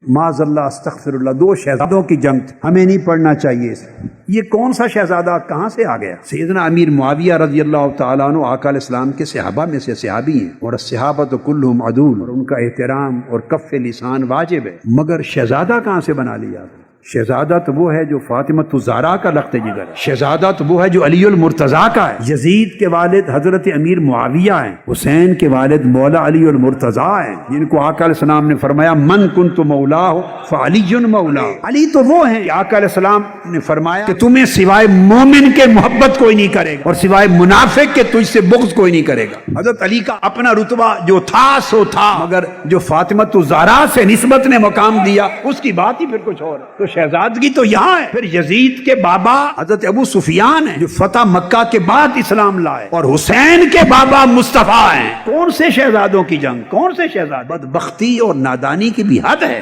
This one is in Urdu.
معاذ اللہ استغفر اللہ، دو شہزادوں کی جنگ تھی، ہمیں نہیں پڑھنا چاہیے اس میں۔ یہ کون سا شہزادہ کہاں سے آ گیا؟ سیدنا امیر معاویہ رضی اللہ تعالیٰ عنہ آقا علیہ السلام کے صحابہ میں سے صحابی ہیں، اور الصحابۃ کلھم عدول، اور ان کا احترام اور کف لسان واجب ہے، مگر شہزادہ کہاں سے بنا لیا؟ شہزادہ تو وہ ہے جو فاطمۃ الزہرا کا لخت جگر ہے، شہزادہ تو وہ ہے جو علی المرتضیٰ کا ہے۔ یزید کے والد حضرت امیر معاویہ ہیں، حسین کے والد مولا علی المرتضیٰ ہیں، جن کو آقا علیہ السلام نے فرمایا من کنت مولا فعلی مولا۔ علی تو وہ ہیں کہ آقا علیہ السلام نے فرمایا کہ تمہیں سوائے مومن کے محبت کوئی نہیں کرے گا، اور سوائے منافق کے تجھ سے بغض کوئی نہیں کرے گا۔ حضرت علی کا اپنا رتبہ جو تھا سو تھا، مگر جو فاطمۃ الزہرا سے نسبت نے مقام دیا اس کی بات ہی پھر کچھ اور ہے۔ تو شہزادگی تو یہاں ہے۔ پھر یزید کے بابا حضرت ابو سفیان ہیں جو فتح مکہ کے بعد اسلام لائے، اور حسین کے بابا مصطفیٰ ہیں۔ کون سے شہزادوں کی جنگ، کون سے شہزاد؟ بدبختی اور نادانی کی بھی حد ہے۔